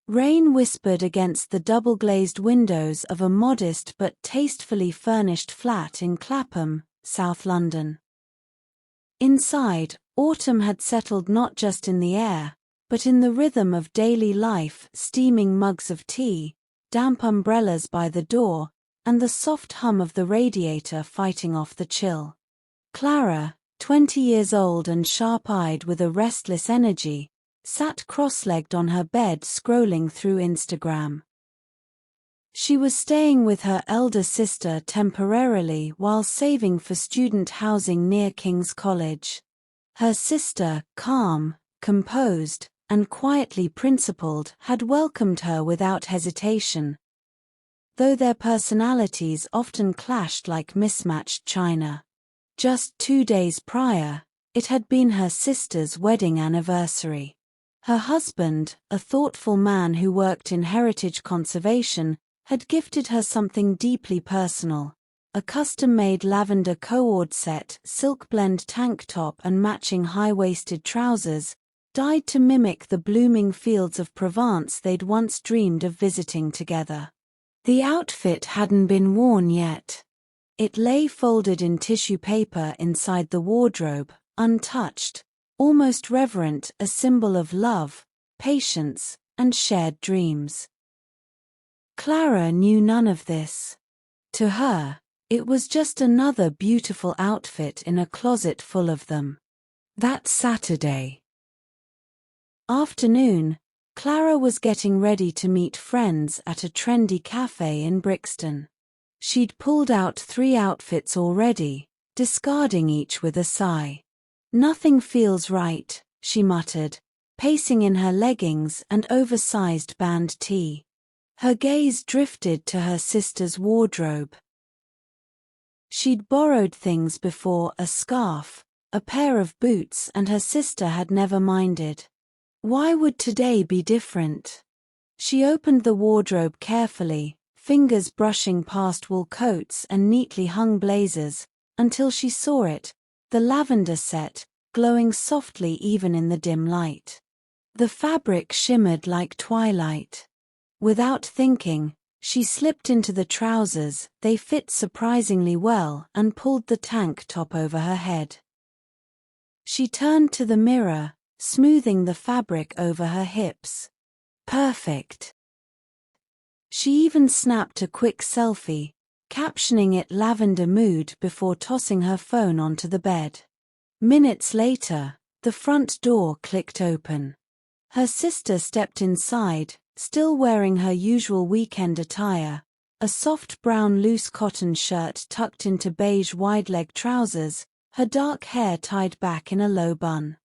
Rain whispered against the double-glazed windows of a modest but tastefully furnished flat in Clapham, South London. Inside, autumn had settled not just in the air, but in the rhythm of daily life: steaming mugs of tea, damp umbrellas by the door, and the soft hum of the radiator fighting off the chill. Clara, 20 years old and sharp-eyed with a restless energy, sat cross-legged on her bed scrolling through Instagram. She was staying with her elder sister temporarily while saving for student housing near King's College. Her sister, calm, composed, and quietly principled, had welcomed her without hesitation, though their personalities often clashed like mismatched china. Just 2 days prior, it had been her sister's wedding anniversary. Her husband, a thoughtful man who worked in heritage conservation, had gifted her something deeply personal: a custom-made lavender cord set, silk blend tank top and matching high-waisted trousers, dyed to mimic the blooming fields of Provence they'd once dreamed of visiting together. The outfit hadn't been worn yet. It lay folded in tissue paper inside the wardrobe, untouched, almost reverent, a symbol of love, patience, and shared dreams. Clara knew none of this. To her, it was just another beautiful outfit in a closet full of them. That Saturday afternoon, Clara was getting ready to meet friends at a trendy cafe in Brixton. She'd pulled out 3 outfits already, discarding each with a sigh. "Nothing feels right," she muttered, pacing in her leggings and oversized band tee. Her gaze drifted to her sister's wardrobe. She'd borrowed things before: a scarf, a pair of boots, and her sister had never minded. Why would today be different? She opened the wardrobe carefully, fingers brushing past wool coats and neatly hung blazers, until she saw it, the lavender set, glowing softly even in the dim light. The fabric shimmered like twilight. Without thinking, she slipped into the trousers. They fit surprisingly well, and pulled the tank top over her head. She turned to the mirror, smoothing the fabric over her hips. Perfect. She even snapped a quick selfie, captioning it "lavender mood" before tossing her phone onto the bed. Minutes later, the front door clicked open. Her sister stepped inside, still wearing her usual weekend attire, a soft brown loose cotton shirt tucked into beige wide-leg trousers, her dark hair tied back in a low bun.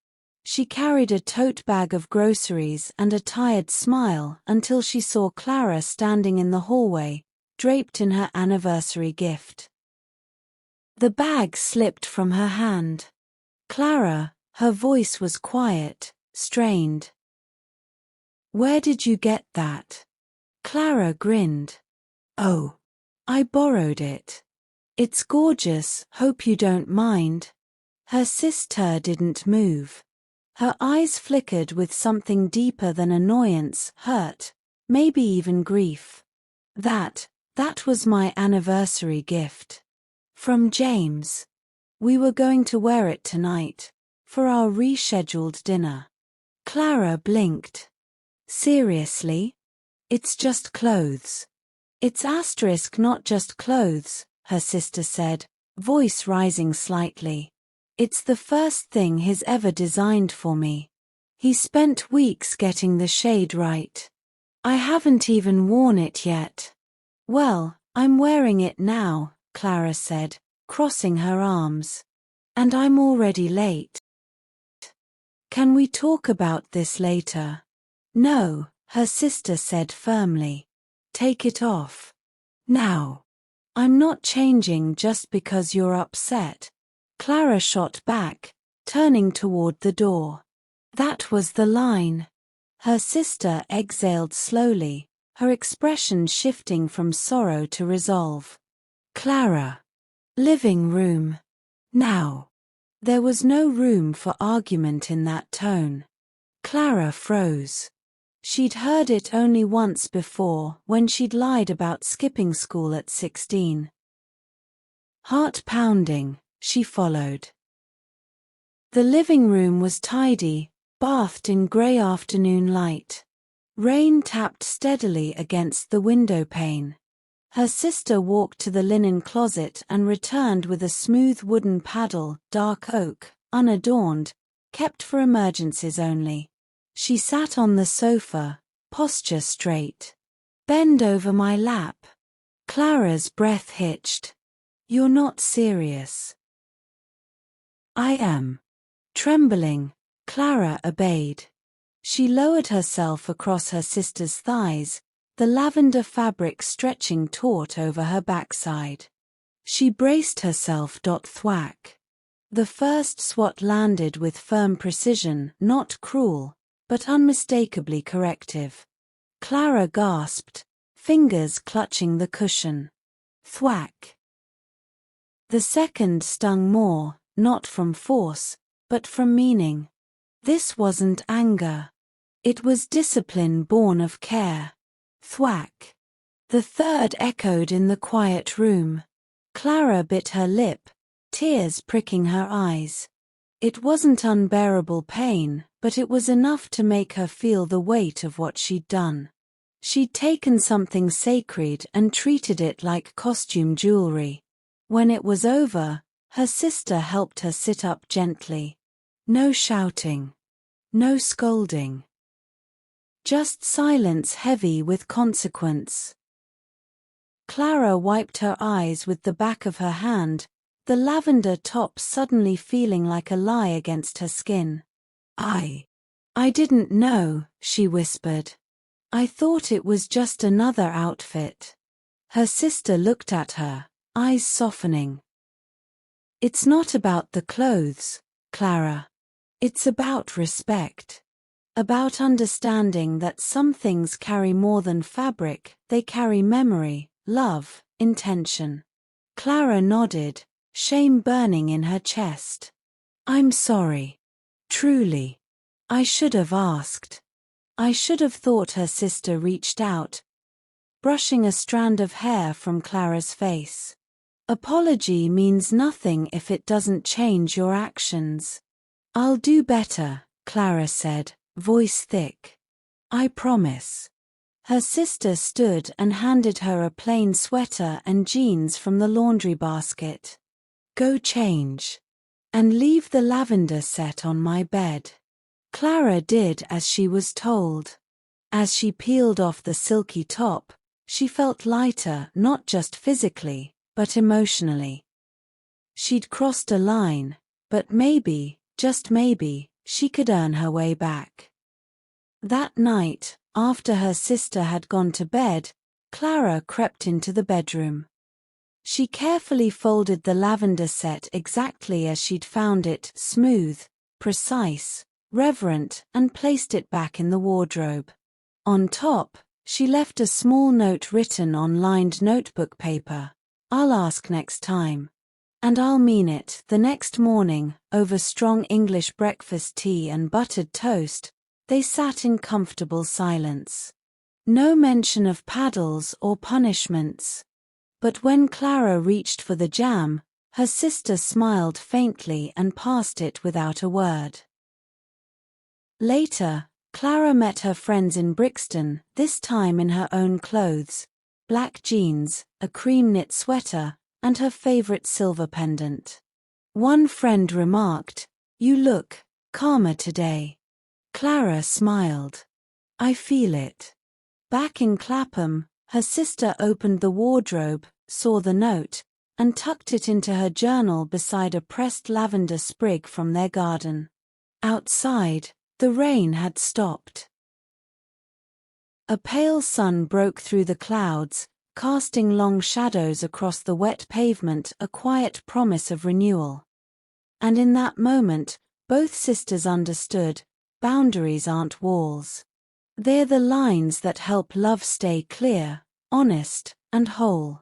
She carried a tote bag of groceries and a tired smile until she saw Clara standing in the hallway, draped in her anniversary gift. The bag slipped from her hand. "Clara," her voice was quiet, strained. "Where did you get that?" Clara grinned. "Oh, I borrowed it. It's gorgeous, hope you don't mind." Her sister didn't move. Her eyes flickered with something deeper than annoyance: hurt, maybe even grief. That was my anniversary gift. From James. We were going to wear it tonight, for our rescheduled dinner." Clara blinked. "Seriously? It's just clothes." "It's asterisk not just clothes," her sister said, voice rising slightly. "It's the first thing he's ever designed for me. He spent weeks getting the shade right. I haven't even worn it yet." "Well, I'm wearing it now," Clara said, crossing her arms. "And I'm already late. Can we talk about this later?" "No," her sister said firmly. "Take it off. Now. I'm not changing just because you're upset." Clara shot back, turning toward the door. "That was the line." Her sister exhaled slowly, her expression shifting from sorrow to resolve. "Clara. Living room. Now." There was no room for argument in that tone. Clara froze. She'd heard it only once before, when she'd lied about skipping school at 16. Heart pounding, she followed. The living room was tidy, bathed in grey afternoon light. Rain tapped steadily against the window pane. Her sister walked to the linen closet and returned with a smooth wooden paddle, dark oak, unadorned, kept for emergencies only. She sat on the sofa, posture straight. "Bend over my lap." Clara's breath hitched. "You're not serious." "I am." Trembling, Clara obeyed. She lowered herself across her sister's thighs, the lavender fabric stretching taut over her backside. She braced herself. Thwack. The first swat landed with firm precision, not cruel, but unmistakably corrective. Clara gasped, fingers clutching the cushion. Thwack. The second stung more, not from force, but from meaning. This wasn't anger. It was discipline born of care. Thwack. The third echoed in the quiet room. Clara bit her lip, tears pricking her eyes. It wasn't unbearable pain, but it was enough to make her feel the weight of what she'd done. She'd taken something sacred and treated it like costume jewelry. When it was over, her sister helped her sit up gently. No shouting. No scolding. Just silence heavy with consequence. Clara wiped her eyes with the back of her hand, the lavender top suddenly feeling like a lie against her skin. I didn't know," she whispered. "I thought it was just another outfit." Her sister looked at her, eyes softening. "It's not about the clothes, Clara. It's about respect. About understanding that some things carry more than fabric, they carry memory, love, intention." Clara nodded, shame burning in her chest. "I'm sorry. Truly. I should have asked. I should have thought." Her sister reached out, brushing a strand of hair from Clara's face. "Apology means nothing if it doesn't change your actions." "I'll do better," Clara said, voice thick. "I promise." Her sister stood and handed her a plain sweater and jeans from the laundry basket. "Go change. And leave the lavender set on my bed." Clara did as she was told. As she peeled off the silky top, she felt lighter, not just physically, but emotionally. She'd crossed a line, but maybe, just maybe, she could earn her way back. That night, after her sister had gone to bed, Clara crept into the bedroom. She carefully folded the lavender set exactly as she'd found it, smooth, precise, reverent, and placed it back in the wardrobe. On top, she left a small note written on lined notebook paper. "I'll ask next time. And I'll mean it." The next morning, over strong English breakfast tea and buttered toast, they sat in comfortable silence. No mention of paddles or punishments. But when Clara reached for the jam, her sister smiled faintly and passed it without a word. Later, Clara met her friends in Brixton, this time in her own clothes: black jeans, a cream knit sweater, and her favorite silver pendant. One friend remarked, "You look calmer today." Clara smiled. "I feel it." Back in Clapham, her sister opened the wardrobe, saw the note, and tucked it into her journal beside a pressed lavender sprig from their garden. Outside, the rain had stopped. A pale sun broke through the clouds, casting long shadows across the wet pavement, a quiet promise of renewal. And in that moment, both sisters understood, boundaries aren't walls. They're the lines that help love stay clear, honest, and whole.